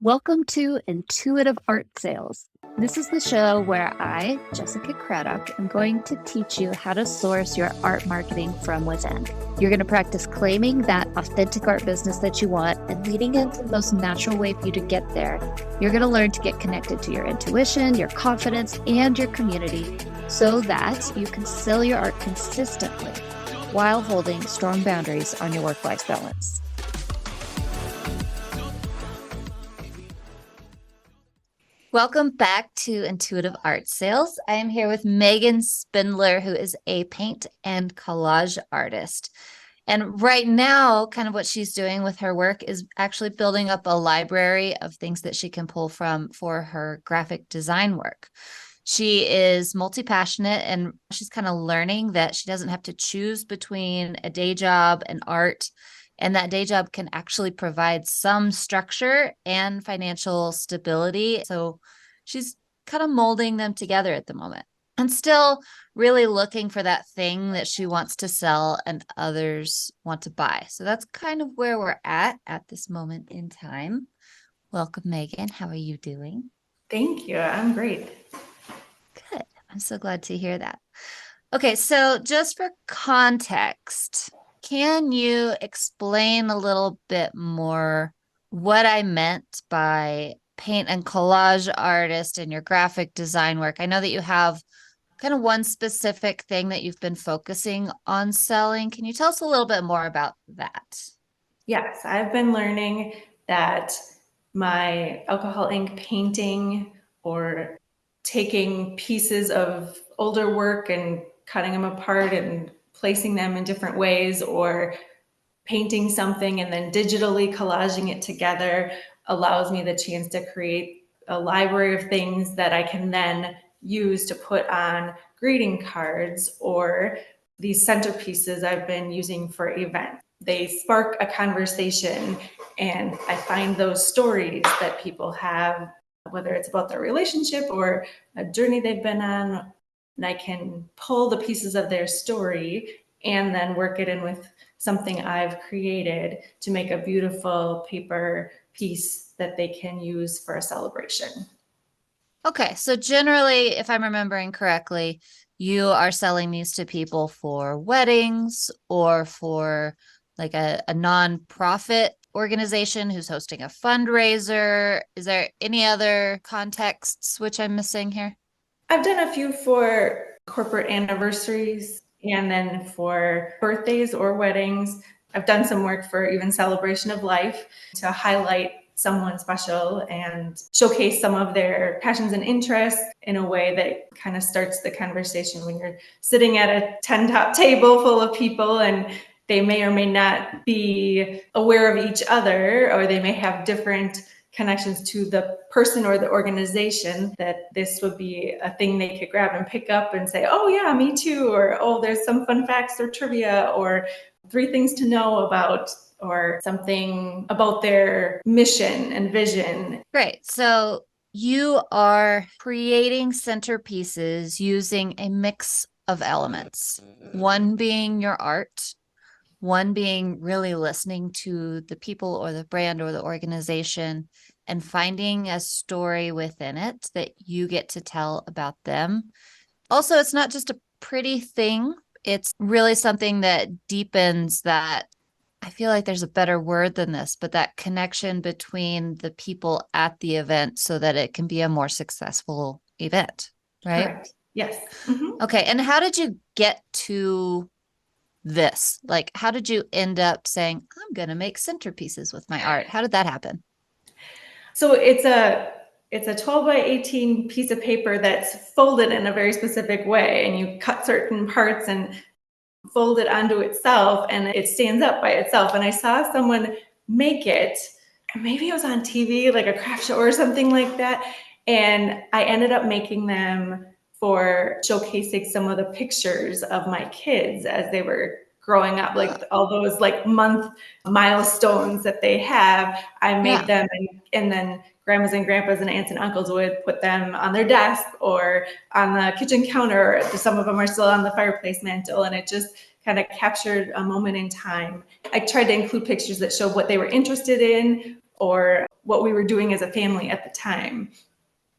Welcome to Intuitive Art Sales. This is the show where I, Jessica Craddock, am going to teach you how to source your art marketing from within. You're going to practice claiming that authentic art business that you want and leading into the most natural way for you to get there. You're going to learn to get connected to your intuition, your confidence, and your community so that you can sell your art consistently while holding strong boundaries on your work-life balance. Welcome back to Intuitive Art Sales. I am here with Megan Spindler, who is a paint and collage artist. And right now, kind of what she's doing with her work is actually building up a library of things that she can pull from for her graphic design work. She is multi-passionate and she's kind of learning that she doesn't have to choose between a day job and art. And that day job can actually provide some structure and financial stability. So she's kind of molding them together at the moment and still really looking for that thing that she wants to sell and others want to buy. So that's kind of where we're at this moment in time. Welcome, Megan. How are you doing? Thank you. I'm great. Good. I'm so glad to hear that. Okay, so just for context, can you explain a little bit more what I meant by paint and collage artist in your graphic design work? I know that you have kind of one specific thing that you've been focusing on selling. Can you tell us a little bit more about that? Yes, I've been learning that my alcohol ink painting or taking pieces of older work and cutting them apart and placing them in different ways, or painting something and then digitally collaging it together allows me the chance to create a library of things that I can then use to put on greeting cards or these centerpieces I've been using for events. They spark a conversation, and I find those stories that people have, whether it's about their relationship or a journey they've been on, and I can pull the pieces of their story and then work it in with something I've created to make a beautiful paper piece that they can use for a celebration. Okay, so generally, if I'm remembering correctly, you are selling these to people for weddings or for like a nonprofit organization who's hosting a fundraiser. Is there any other contexts which I'm missing here? I've done a few for corporate anniversaries and then for birthdays or weddings. I've done some work for even celebration of life to highlight someone special and showcase some of their passions and interests in a way that kind of starts the conversation when you're sitting at a 10 top table full of people and they may or may not be aware of each other, or they may have different connections to the person or the organization, that this would be a thing they could grab and pick up and say, oh yeah, me too, or oh, there's some fun facts or trivia or 3 things to know about, or something about their mission and vision. Great. So you are creating centerpieces using a mix of elements, one being your art, one being really listening to the people or the brand or the organization and finding a story within it that you get to tell about them. Also, it's not just a pretty thing. It's really something that deepens that. I feel like there's a better word than this, but that connection between the people at the event so that it can be a more successful event, right? Correct. Yes. Mm-hmm. Okay. And how did you get to this? Like, how did you end up saying, I'm going to make centerpieces with my art? How did that happen? So it's a 12 by 18 piece of paper that's folded in a very specific way, and you cut certain parts and fold it onto itself, and it stands up by itself. And I saw someone make it, maybe it was on TV, like a craft show or something like that. And I ended up making them for showcasing some of the pictures of my kids as they were growing up, like all those like month milestones that they have. I made them, and then grandmas and grandpas and aunts and uncles would put them on their desk or on the kitchen counter. Some of them are still on the fireplace mantle, and it just kind of captured a moment in time. I tried to include pictures that showed what they were interested in or what we were doing as a family at the time.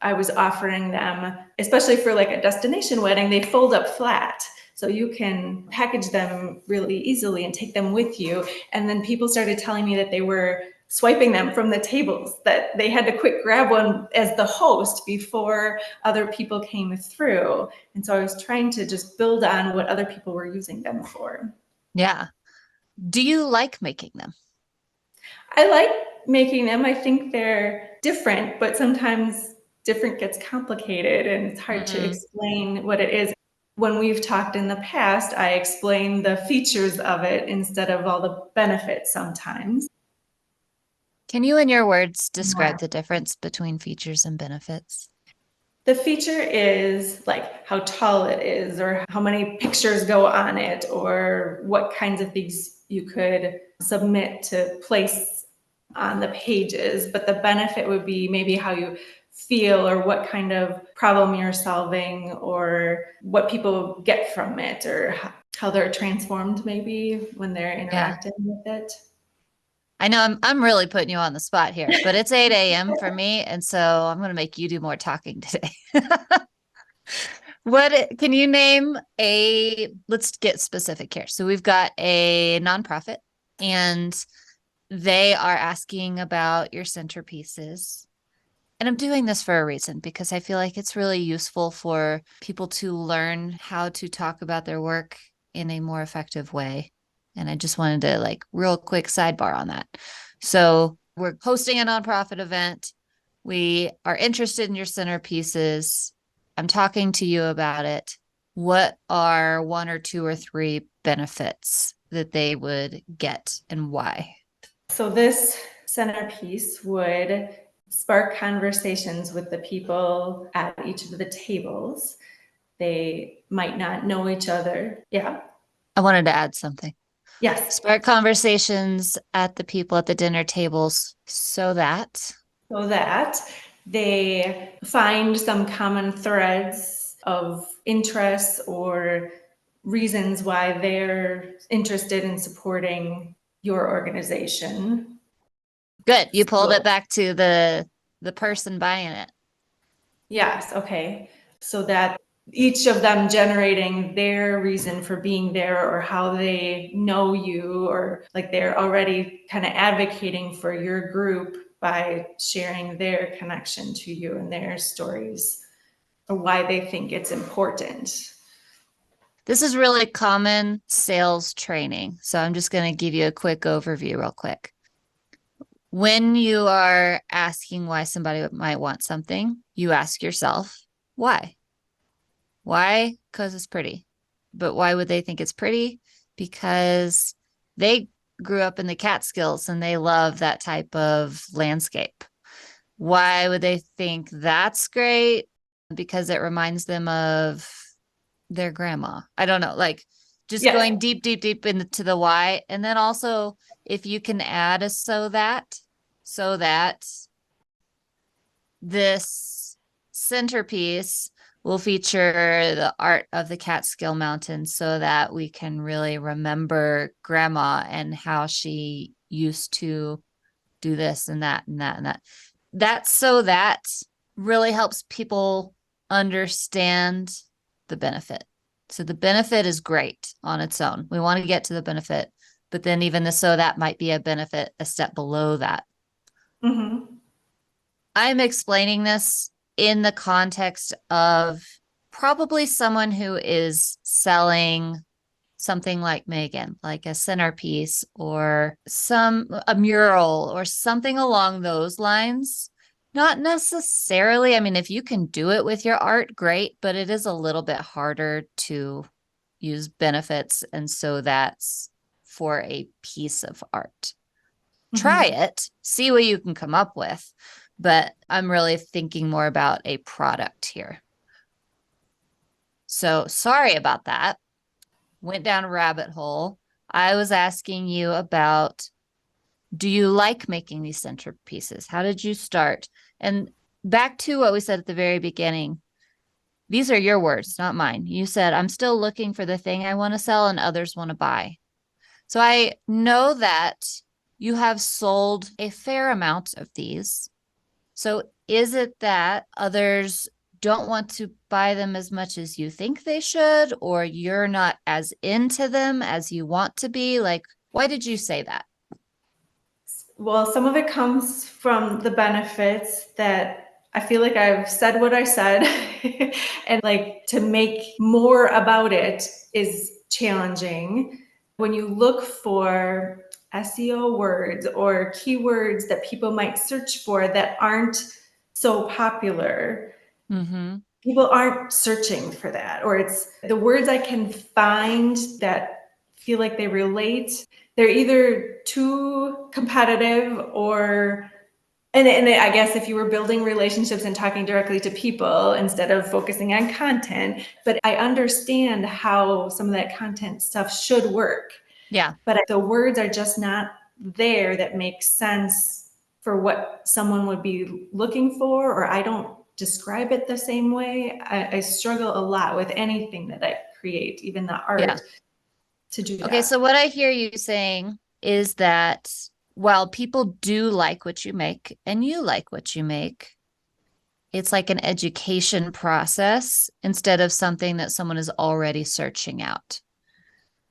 I was offering them, especially for like a destination wedding, they fold up flat. So you can package them really easily and take them with you. And then people started telling me that they were swiping them from the tables, that they had to quick grab one as the host before other people came through. And so I was trying to just build on what other people were using them for. Yeah. Do you like making them? I like making them. I think they're different, but sometimes different gets complicated and it's hard to Mm. explain what it is. When we've talked in the past, I explain the features of it instead of all the benefits sometimes. Can you, in your words, describe Yeah. the difference between features and benefits? The feature is like how tall it is, or how many pictures go on it, or what kinds of things you could submit to place on the pages. But the benefit would be maybe how you feel, or what kind of problem you're solving, or what people get from it, or how they're transformed maybe when they're Yeah. interacting with it. I know I'm really putting you on the spot here, but it's 8 a.m. for me, and so I'm going to make you do more talking today. What can you name let's get specific here. So we've got a nonprofit and they are asking about your centerpieces. And I'm doing this for a reason because I feel like it's really useful for people to learn how to talk about their work in a more effective way. And I just wanted to like real quick sidebar on that. So we're hosting a nonprofit event. We are interested in your centerpieces. I'm talking to you about it. What are one or two or three benefits that they would get and why? So this centerpiece would spark conversations with the people at each of the tables. They might not know each other. Yeah. I wanted to add something. Yes. Spark conversations at the people at the dinner tables so that So that they find some common threads of interests or reasons why they're interested in supporting your organization. good. You pulled it So, back to the person buying it. yes, okay. So that each of them generating their reason for being there, or how they know you, or like they're already kind of advocating for your group by sharing their connection to you and their stories, or why they think it's important. This is really common sales training. So I'm just going to give you a quick overview real quick. When you are asking why somebody might want something, you ask yourself, why? Why? Because it's pretty. But why would they think it's pretty? Because they grew up in the Catskills and they love that type of landscape. Why would they think that's great? Because it reminds them of their grandma. I don't know, like just Yes. going deep, deep, deep into the why. And then also, if you can add a so that this centerpiece will feature the art of the Catskill Mountains so that we can really remember grandma and how she used to do this and that and that and that. That's so that really helps people understand the benefit. So the benefit is great on its own. We want to get to the benefit, but then even the so that might be a benefit a step below that. Mm-hmm. I'm explaining this in the context of probably someone who is selling something like Megan, like a centerpiece or a mural or something along those lines. Not necessarily. I mean, if you can do it with your art, great, but it is a little bit harder to use benefits. And so that's for a piece of art. Try Mm-hmm. it, see what you can come up with. But I'm really thinking more about a product here. So sorry about that. Went down a rabbit hole. I was asking you about, do you like making these centerpieces? How did you start? And back to what we said at the very beginning, these are your words, not mine. You said, I'm still looking for the thing I want to sell and others want to buy. So I know that you have sold a fair amount of these. So is it that others don't want to buy them as much as you think they should, or you're not as into them as you want to be? Like, why did you say that? Well, some of it comes from the benefits that I feel like I've said what I said, and like to make more about it is challenging. When you look for SEO words or keywords that people might search for that aren't so popular, Mm-hmm. people aren't searching for that, or it's the words I can find that feel like they relate. They're either too competitive or and I guess if you were building relationships and talking directly to people instead of focusing on content, but I understand how some of that content stuff should work. Yeah. But the words are just not there that make sense for what someone would be looking for, or I don't describe it the same way. I struggle a lot with anything that I create, even the Yeah. art, to do Okay. that. So what I hear you saying is that while people do like what you make and you like what you make, it's like an education process instead of something that someone is already searching out.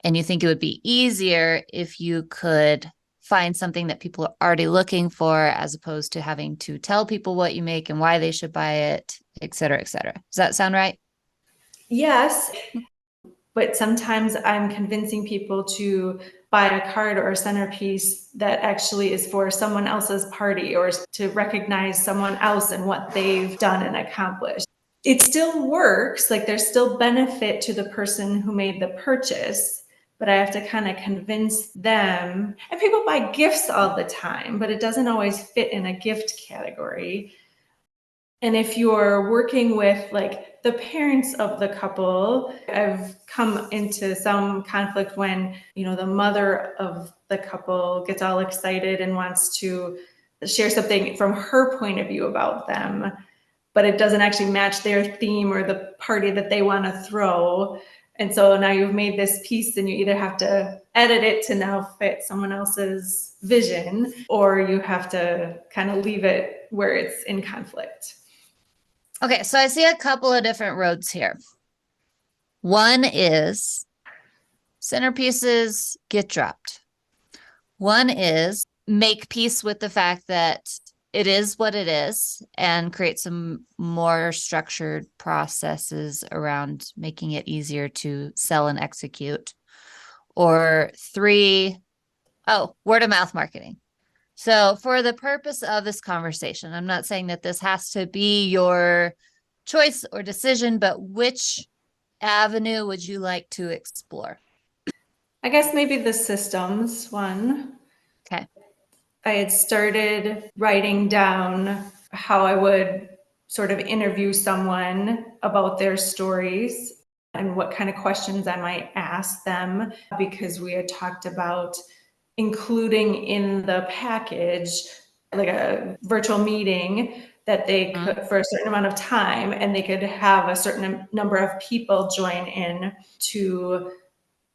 And you think it would be easier if you could find something that people are already looking for as opposed to having to tell people what you make and why they should buy it, et cetera, et cetera. Does that sound right? Yes, but sometimes I'm convincing people to buy a card or a centerpiece that actually is for someone else's party or to recognize someone else and what they've done and accomplished. It still works, like there's still benefit to the person who made the purchase, but I have to kind of convince them. And people buy gifts all the time, but it doesn't always fit in a gift category. And if you're working with like the parents of the couple, I've come into some conflict when, the mother of the couple gets all excited and wants to share something from her point of view about them, but it doesn't actually match their theme or the party that they want to throw. And so now you've made this piece and you either have to edit it to now fit someone else's vision, or you have to kind of leave it where it's in conflict. Okay, so I see a couple of different roads here. One is centerpieces get dropped. One is make peace with the fact that it is what it is and create some more structured processes around making it easier to sell and execute. Or three, word of mouth marketing. So, for the purpose of this conversation, I'm not saying that this has to be your choice or decision, but which avenue would you like to explore? I guess maybe the systems one. Okay. I had started writing down how I would sort of interview someone about their stories and what kind of questions I might ask them, because we had talked about including in the package like a virtual meeting that they Mhm. could, for a certain amount of time, and they could have a certain number of people join in to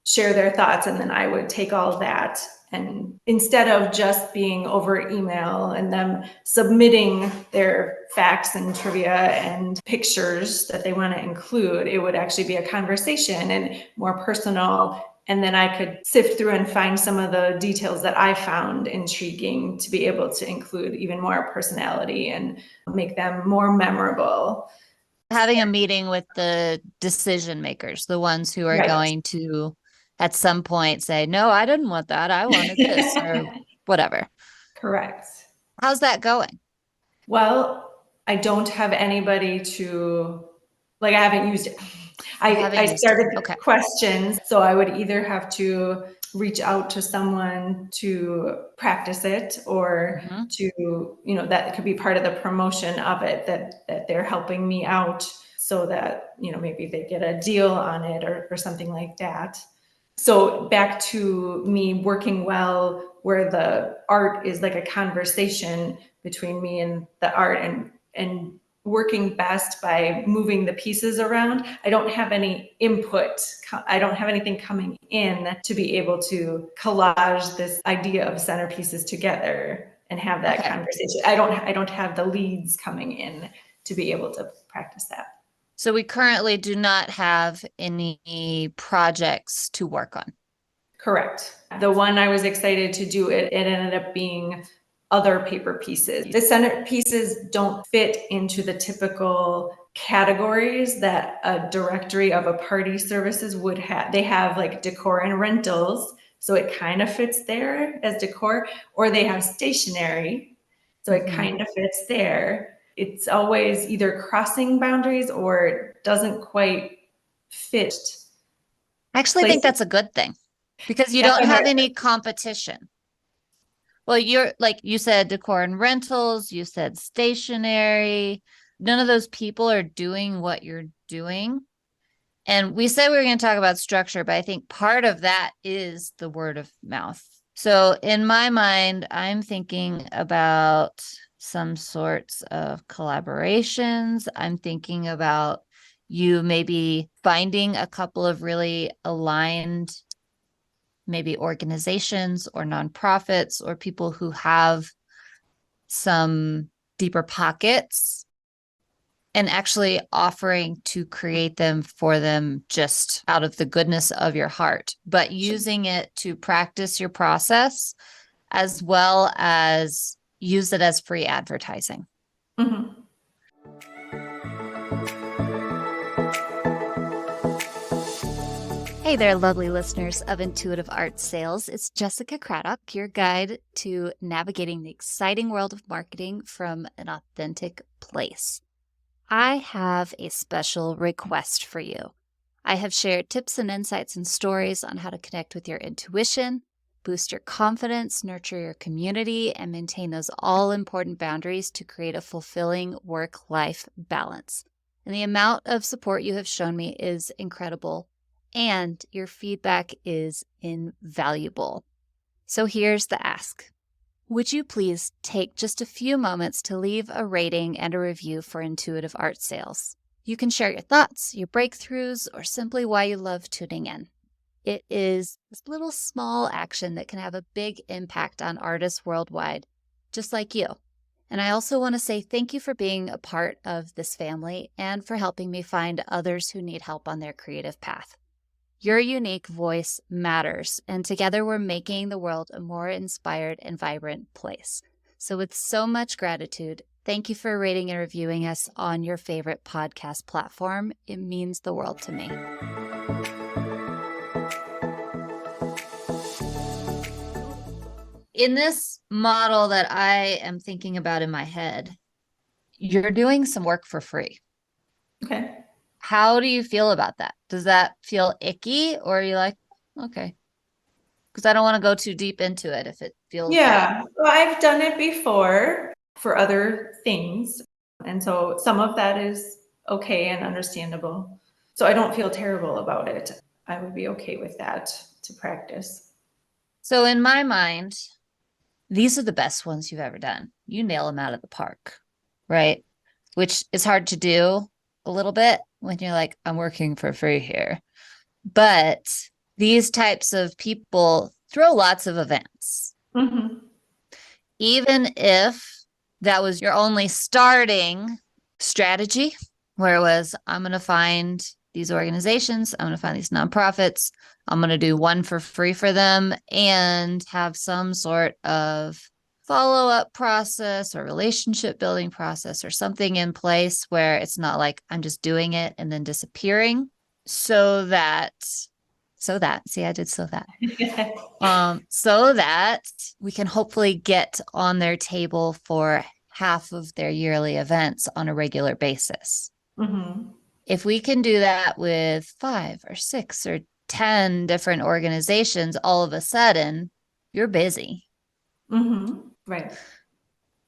share their thoughts, and then I would take all of that, and instead of just being over email and them submitting their facts and trivia and pictures that they want to include, it would actually be a conversation and more personal. And then I could sift through and find some of the details that I found intriguing to be able to include even more personality and make them more memorable. Having a meeting with the decision makers, the ones who are Right. going to at some point say, no, I didn't want that. I wanted this or whatever. Correct. How's that going? Well, I don't have anybody to, like, I haven't used it. You I haven't used it. started the Okay. questions, so I would either have to reach out to someone to practice it, or Mhm. to, that could be part of the promotion of it, that they're helping me out so that, maybe they get a deal on it, or something like that. So back to me working well where the art is like a conversation between me and the art, and working best by moving the pieces around. I don't have any input. I don't have anything coming in to be able to collage this idea of centerpieces together and have that conversation. I don't have the leads coming in to be able to practice that. So we currently do not have any projects to work on. Correct. The one I was excited to do, it ended up being other paper pieces. The centerpieces don't fit into the typical categories that a directory of a party services would have. They have like decor and rentals, so it kind of fits there as decor, or they have stationery, so it kind of fits there. It's always either crossing boundaries or doesn't quite fit. I actually think that's a good thing because you don't have any competition. Well, you're like you said, decor and rentals, you said stationery. None of those people are doing what you're doing. And we said we were going to talk about structure, but I think part of that is the word of mouth. So in my mind, I'm thinking about some sorts of collaborations. I'm thinking about you maybe finding a couple of really aligned maybe organizations or nonprofits or people who have some deeper pockets and actually offering to create them for them just out of the goodness of your heart, but using it to practice your process as well as use it as free advertising. Mm-hmm. Hey there, lovely listeners of Intuitive Art Sales. It's Jessica Craddock, your guide to navigating the exciting world of marketing from an authentic place. I have a special request for you. I have shared tips and insights and stories on how to connect with your intuition, boost your confidence, nurture your community, and maintain those all-important boundaries to create a fulfilling work-life balance. And the amount of support you have shown me is incredible, and your feedback is invaluable. So here's the ask. Would you please take just a few moments to leave a rating and a review for Intuitive Art Sales? You can share your thoughts, your breakthroughs, or simply why you love tuning in. It is this little small action that can have a big impact on artists worldwide, just like you. And I also want to say thank you for being a part of this family and for helping me find others who need help on their creative path. Your unique voice matters, and together we're making the world a more inspired and vibrant place. So with so much gratitude, thank you for rating and reviewing us on your favorite podcast platform. It means the world to me. In this model that I am thinking about in my head, you're doing some work for free. Okay. How do you feel about that? Does that feel icky, or are you like, okay? Because I don't want to go too deep into it if it feels Yeah, well, I've done it before for other things. And so some of that is okay and understandable. So I don't feel terrible about it. I would be okay with that to practice. So in my mind, these are the best ones you've ever done. You nail them out of the park, right? Which is hard to do a little bit when you're like, I'm working for free here. But these types of people throw lots of events. Mm-hmm. Even if that was your only starting strategy, where it was, I'm going to find these organizations, I'm going to find these nonprofits, I'm going to do one for free for them and have some sort of follow-up process or relationship building process or something in place where it's not like I'm just doing it and then disappearing so that see, I did so that so that we can hopefully get on their table for half of their yearly events on a regular basis. Mm-hmm. If we can do that with 5 or 6 or 10 different organizations, all of a sudden you're busy. Mm-hmm. Right.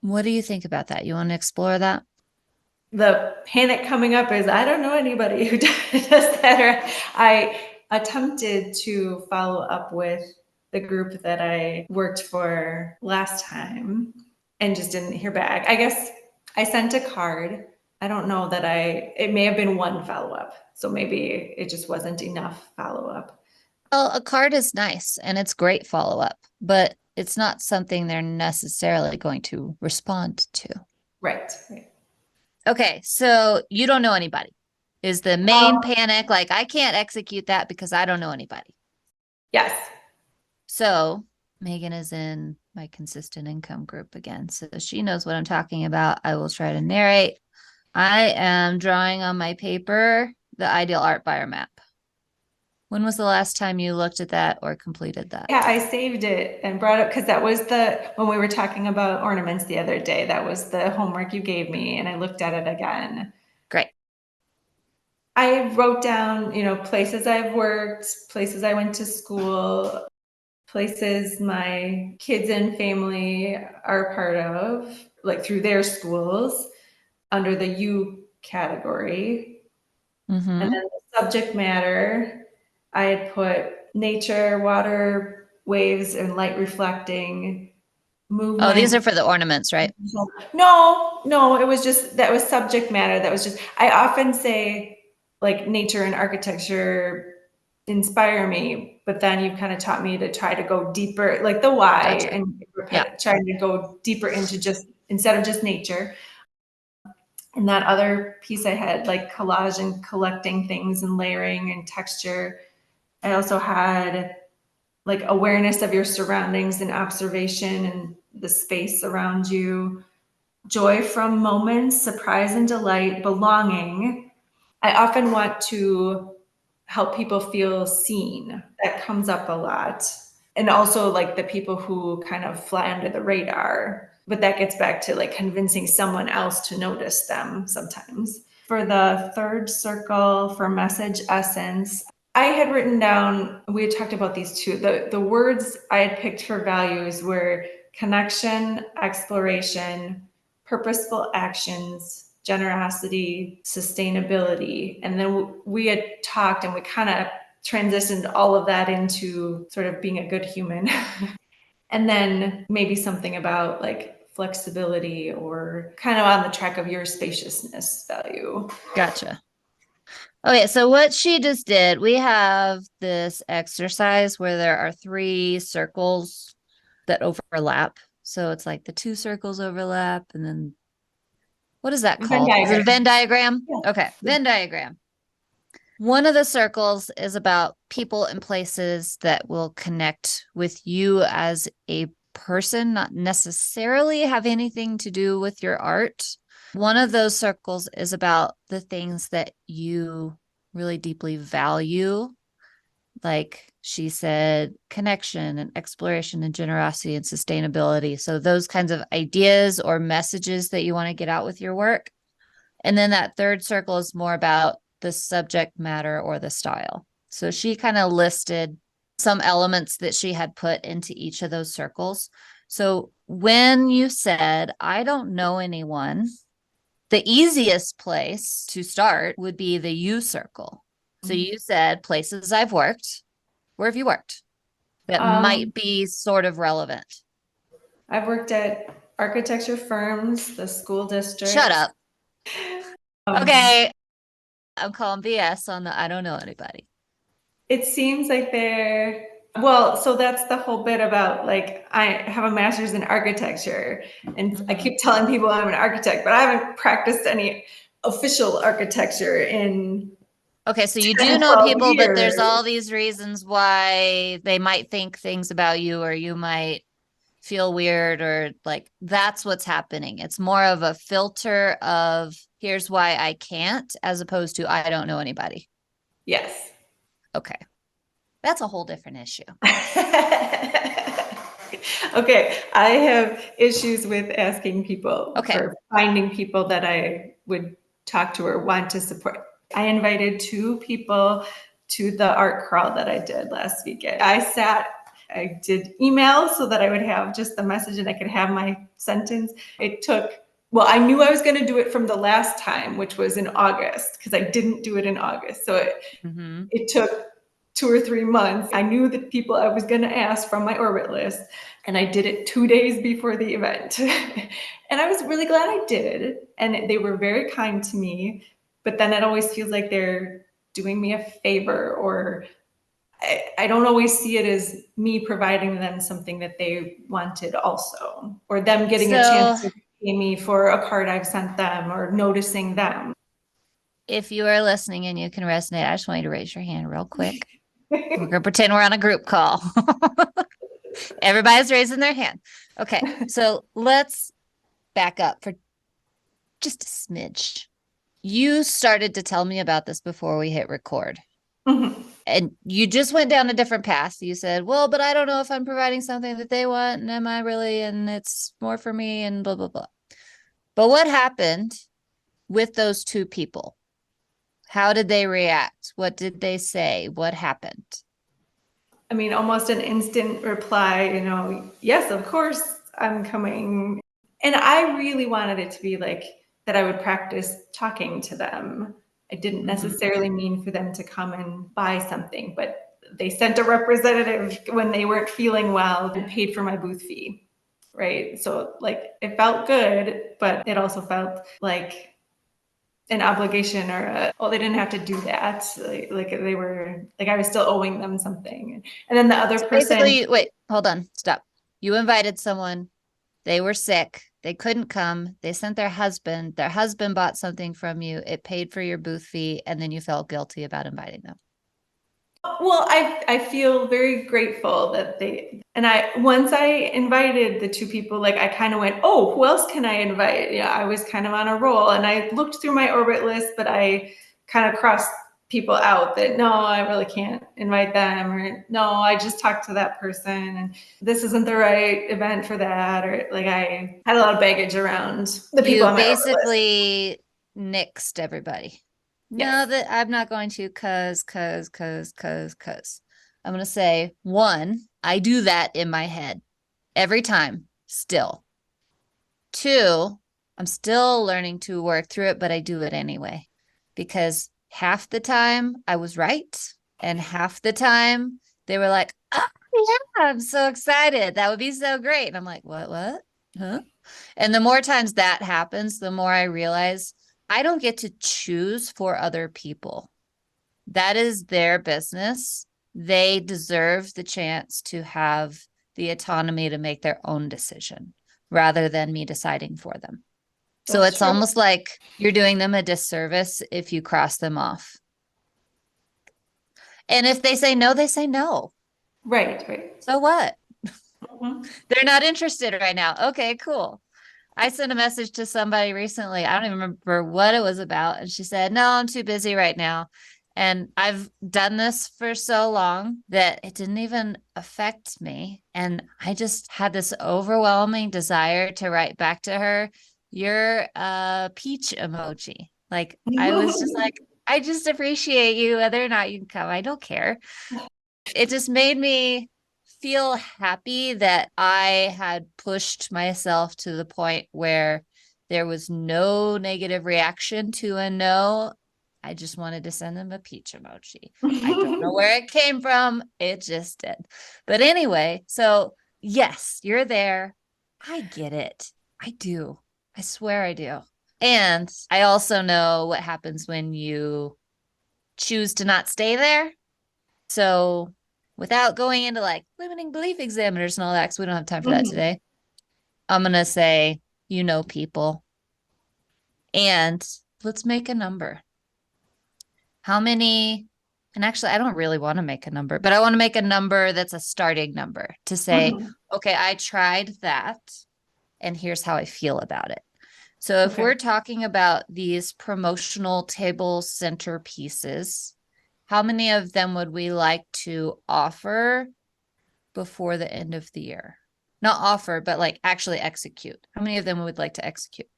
What do you think about that? You want to explore that? The panic coming up is I don't know anybody who does that. Or I attempted to follow up with the group that I worked for last time and just didn't hear back. I guess I sent a card I don't know that it may have been one follow-up. So maybe it just wasn't enough follow-up. Well, a card is nice and it's great follow up, but it's not something they're necessarily going to respond to. Right, right. Okay, so you don't know anybody. Is the main panic like, I can't execute that because I don't know anybody? Yes. So Megan is in my consistent income group again. So she knows what I'm talking about. I will try to narrate. I am drawing on my paper the ideal art buyer map. When was the last time you looked at that or completed that? Yeah, I saved it and brought it because that was when we were talking about ornaments the other day, that was the homework you gave me, and I looked at it again. Great. I wrote down, places I've worked, places I went to school, places my kids and family are part of, like through their schools, under the U category. And Mm-hmm. then the subject matter, I had put nature, water, waves, and light reflecting, Oh, these movement. are for the ornaments, right? No, it was just, that was subject matter. That was just, I often say like nature and architecture inspire me, but then you've kind of taught me to try to go deeper, like the why, Gotcha. and Yeah. trying to go deeper into just, instead of just nature. And that other piece I had like collage and collecting things and layering and texture. I also had like awareness of your surroundings and observation and the space around you, joy from moments, surprise and delight, belonging. I often want to help people feel seen. That comes up a lot. And also like the people who kind of fly under the radar. But that gets back to like convincing someone else to notice them sometimes. For the third circle, for message essence, I had written down, we had talked about these two. The words I had picked for values were connection, exploration, purposeful actions, generosity, sustainability. And then we had talked and we kind of transitioned all of that into sort of being a good human. And then maybe something about like flexibility or kind of on the track of your spaciousness value. Gotcha. Okay, so what she just did, we have this exercise where there are 3 circles that overlap. So it's like the 2 circles overlap, and then what is that Venn called? Is it a diagram. Venn diagram? Yeah. Okay, Venn diagram. One of the circles is about people and places that will connect with you as a person, not necessarily have anything to do with your art. One of those circles is about the things that you really deeply value. Like she said, connection and exploration and generosity and sustainability. So, those kinds of ideas or messages that you want to get out with your work. And then that third circle is more about the subject matter or the style. So she kind of listed some elements that she had put into each of those circles. So when you said, I don't know anyone, the easiest place to start would be the U circle. So you said places I've worked. Where have you worked that Um, might be sort of relevant? I've worked at architecture firms, the school Shut districts. up. Um, Okay. I'm calling BS on the I don't know anybody. it seems like well, so that's the whole bit about like, I have a master's in architecture and I Mhm. keep telling people I'm an architect, but I haven't practiced any official architecture in Okay, so you 10, do know 12 people, but there's years. all these reasons why they might think things about you or you might feel weird or like that's what's happening. It's more of a filter of here's why I can't as opposed to I don't know anybody. Yes. Okay. That's a whole different issue. Okay, I have issues with asking people Okay. or finding people that I would talk to or want to support. I invited 2 people to the art crawl that I did last weekend. I did emails so that I would have just the message and I could have my sentence. Well, I knew I was going to do it from the last time, which was in August, because I didn't do it in August. So Mm-hmm. it took 2 or 3 months. I knew the people I was going to ask from my orbit list, and I did it 2 days before the event. And I was really glad I did. And they were very kind to me. But then it always feels like they're doing me a favor, or I don't always see it as me providing them something that they wanted also, or them getting a So chance to pay me for a card I've sent them or noticing them. if you are listening and you can resonate, I just want you to raise your hand real quick. We're going to pretend we're on a group call. Everybody's raising their hand. Okay. So let's back up for just a smidge. You started to tell me about this before we hit record. Mhm. And you just went down a different path. You said, well, but I don't know if I'm providing something that they want. And am I really? And it's more for me and blah, blah, blah. But what happened with those two people? How did they react? What did they say? What happened? I mean, almost an instant reply, yes, of course I'm coming. And I really wanted it to be like that I would practice talking to them. I didn't necessarily mean for them to come and buy something, but they sent a representative when they weren't feeling well and paid for my booth fee. Right. So, like, it felt good, but it also felt like an obligation, or they didn't have to do that. Like they were, like I was still owing them something. And then the other So person, basically, wait, hold on, stop. You invited someone, they were sick, they couldn't come, they sent their husband bought something from you, it paid for your booth fee, and then you felt guilty about inviting them. well, I feel very grateful that and once I invited the two people, like I kind of went, oh, who else can I invite? Yeah, I was kind of on a roll, and I looked through my orbit list, but I kind of crossed people out that no, I really can't invite them, or no, I just talked to that person and this isn't the right event for that, or like I had a lot of baggage around the people You on my orbit list. basically nixed everybody. No, Yes. that I'm not going to, cause. I'm going to say, one, I do that in my head every time still. Two, I'm still learning to work through it, but I do it anyway because half the time I was right. And half the time they were like, oh, yeah, I'm so excited. That would be so great. And I'm like, what? Huh? And the more times that happens, the more I realize I don't get to choose for other people. That is their business. They deserve the chance to have the autonomy to make their own decision rather than me deciding for them. So That's it's true. almost like you're doing them a disservice if you cross them off. And if they say no, they say no. Right, right. So what? Mhm. They're not interested right now. Okay, cool. I sent a message to somebody recently. I don't even remember what it was about. And she said, no, I'm too busy right now. And I've done this for so long that it didn't even affect me. And I just had this overwhelming desire to write back to her, you're a peach emoji. Like, I was just like, I just appreciate you, whether or not you can come. I don't care. It just made me feel happy that I had pushed myself to the point where there was no negative reaction to a no. I just wanted to send them a peach emoji. I don't know where it came from. It just did. But anyway, so yes, you're there. I get it. I do. I swear I do. And I also know what happens when you choose to not stay there. So without going into like limiting belief examiners and all that, because we don't have time for that Mhm. today, I'm going to say, people, and let's make a number. How many? And actually, I don't really want to make a number, but I want to make a number that's a starting number to say, Mhm. okay, I tried that, and here's how I feel about it. So if Okay. we're talking about these promotional table centerpieces, how many of them would we like to offer before the end of the year? Not offer, but like actually execute. How many of them would like to execute?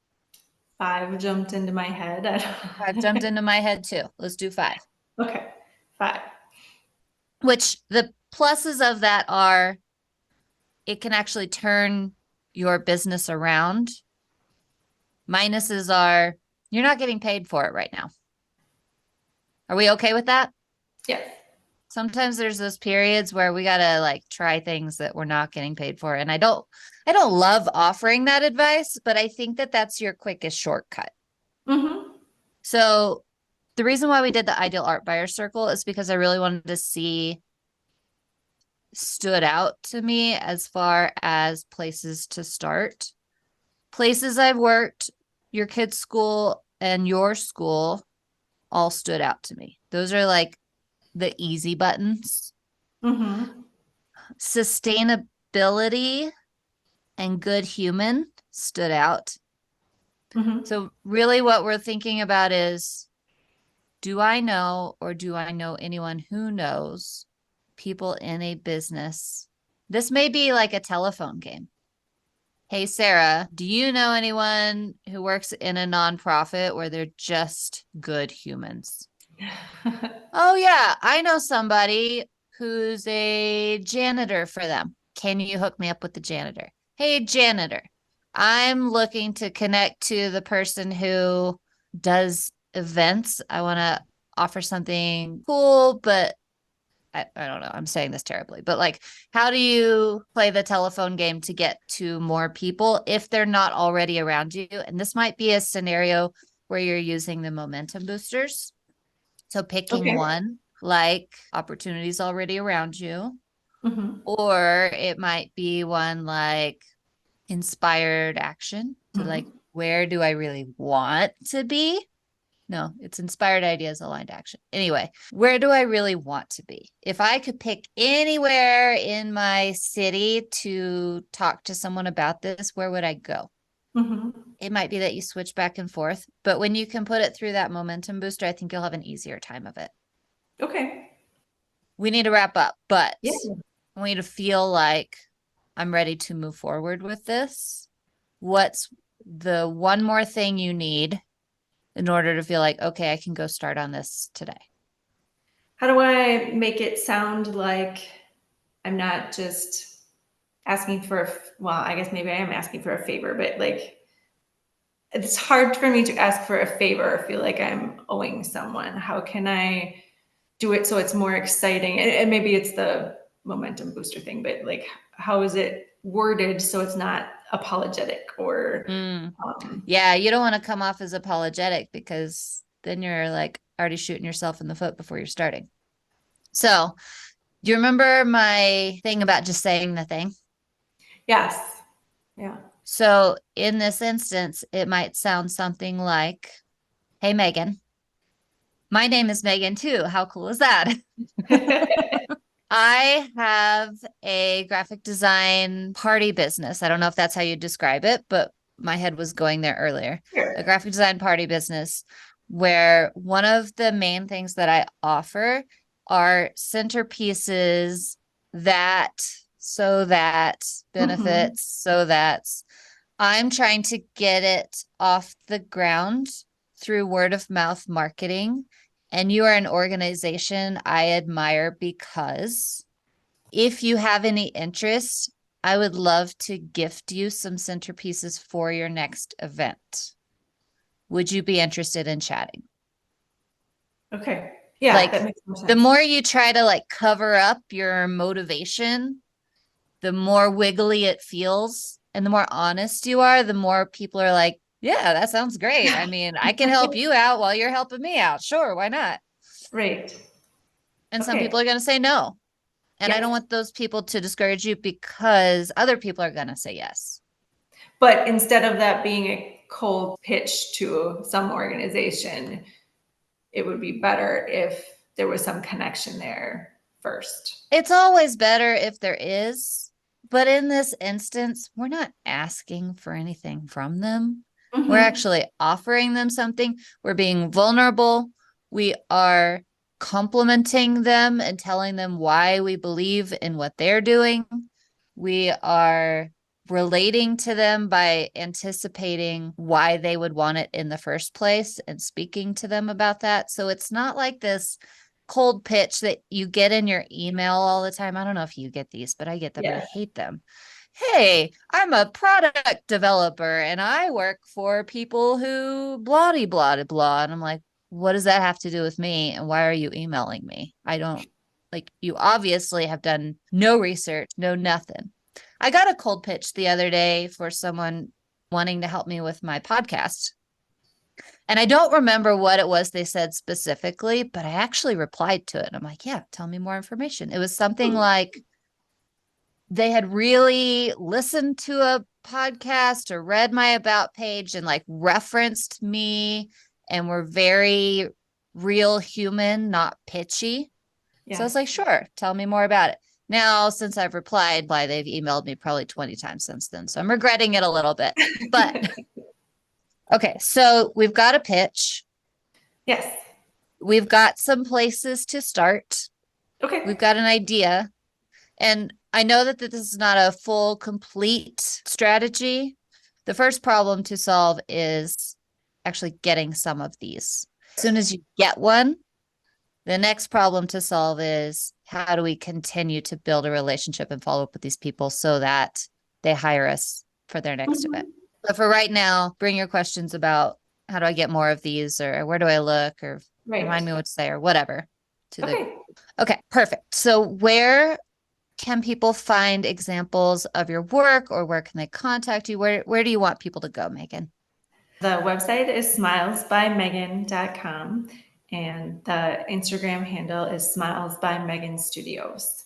5 jumped into my head. Five jumped into my head too. Let's do five. Okay, 5. Which the pluses of that are it can actually turn your business around. Minuses are you're not getting paid for it right now. Are we okay with that? Yes. Sometimes there's those periods where we gotta like try things that we're not getting paid for. And I don't love offering that advice, but I think that that's your quickest shortcut. Mm-hmm. So the reason why we did the ideal art buyer circle is because I really wanted to see stood out to me as far as places to start. Places I've worked, your kid's school and your school all stood out to me. Those are like the easy buttons. Mm-hmm. Sustainability and good human stood out. Mm-hmm. So, really, what we're thinking about is, do I know or do I know anyone who knows people in a business? This may be like a telephone game. Hey, Sarah, do you know anyone who works in a nonprofit where they're just good humans? Oh, yeah, I know somebody who's a janitor for them. Can you hook me up with the janitor? Hey, janitor, I'm looking to connect to the person who does events. I want to offer something cool, but I don't know. I'm saying this terribly, but like, how do you play the telephone game to get to more people if they're not already around you? And this might be a scenario where you're using the momentum boosters. So picking Okay. one, like opportunities already around you, Mm-hmm. or it might be one like inspired action to like, Mm-hmm. where do I really want to be? No, it's inspired ideas, aligned action. Anyway, where do I really want to be? If I could pick anywhere in my city to talk to someone about this, where would I go? Mm-hmm. It might be that you switch back and forth, but when you can put it through that momentum booster, I think you'll have an easier time of it. Okay. We need to wrap up, but Yeah. I want you to feel like I'm ready to move forward with this. What's the one more thing you need in order to feel like, okay, I can go start on this today? How do I make it sound like I'm not just asking for, well, I guess maybe I am asking for a favor, but like it's hard for me to ask for a favor or feel like I'm owing someone. How can I do it so it's more exciting? And maybe it's the momentum booster thing, but like, how is it worded so it's not apologetic or, Mm. um, Yeah, you don't want to come off as apologetic because then you're like already shooting yourself in the foot before you're starting. So, do you remember my thing about just saying the thing? yes. Yeah. So, in this instance, it might sound something like, hey, Megan, my name is Megan too. How cool is that? I have a graphic design party business. I don't know if that's how you describe it, but my head was going there earlier. A Sure. graphic design party business where one of the main things that I offer are centerpieces that, so that Mm-hmm. benefits, so that I'm trying to get it off the ground through word of mouth marketing. And you are an organization I admire because if you have any interest, I would love to gift you some centerpieces for your next event. Would you be interested in chatting? Okay. Yeah, that Like makes more the sense. more you try to like cover up your motivation, the more wiggly it feels and the more honest you are, the more people are like, yeah, that sounds great. I mean, I can help you out while you're helping me out. Sure, why not? Right. And some Okay. people are going to say no. And I don't Yes. want those people to discourage you because other people are going to say yes. But instead of that being a cold pitch to some organization, it would be better if there was some connection there first. It's always better if there is, but in this instance, we're not asking for anything from them. We're Mm-hmm. actually offering them something. We're being vulnerable. We are complimenting them and telling them why we believe in what they're doing. We are relating to them by anticipating why they would want it in the first place and speaking to them about that. So it's not like this cold pitch that you get in your email all the time. I don't know if you get these, but I get them and I Yeah. hate them. Hey, I'm a product developer and I work for people who blah blah blah blah. And I'm like, what does that have to do with me? And why are you emailing me? I don't. Like, you obviously have done no research, no nothing. I got a cold pitch the other day for someone wanting to help me with my podcast. And I don't remember what it was they said specifically, but I actually replied to it. And I'm like, yeah, tell me more information. It was something like they had really listened to a podcast or read my about page and like referenced me and were very real human, not pitchy. So I was like, sure, tell me more about it. Now, since I've replied, they've emailed me probably 20 times since then. So I'm regretting it a little bit. But okay, so we've got a pitch. Yes. We've got some places to start. Okay. We've got an idea. And I know that this is not a full, complete strategy. The first problem to solve is actually getting some of these. As soon as you get one, the next problem to solve is how do we continue to build a relationship and follow up with these people so that they hire us for their next event. But for right now, bring your questions about how do I get more of these, or where do I look, or remind me what to say, or whatever. Okay, perfect. So where can people find examples of your work, or where can they contact you? Where do you want people to go, Megan? The website is smilesbymegan.com. And the Instagram handle is Smiles by Megan Studios.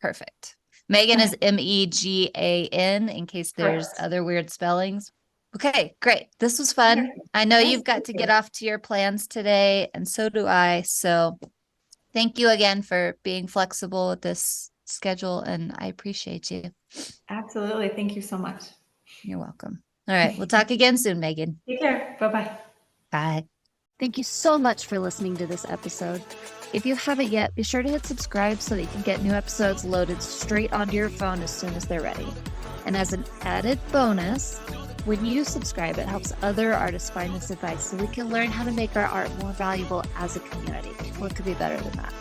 Perfect. Megan is Megan, in case there's other weird spellings. Okay, great. This was fun. I know you've got to get off to your plans today, and so do I. So thank you again for being flexible with this schedule, and I appreciate you. Absolutely. Thank you so much. You're welcome. All right. We'll talk again soon, Megan. Take care. Bye-bye. Bye. Thank you so much for listening to this episode. If you haven't yet, be sure to hit subscribe so that you can get new episodes loaded straight onto your phone as soon as they're ready. And as an added bonus, when you subscribe, it helps other artists find this advice so we can learn how to make our art more valuable as a community. What could be better than that?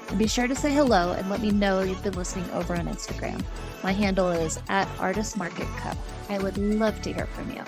And be sure to say hello and let me know you've been listening over on Instagram. My handle is @ArtistMarketCo. I would love to hear from you.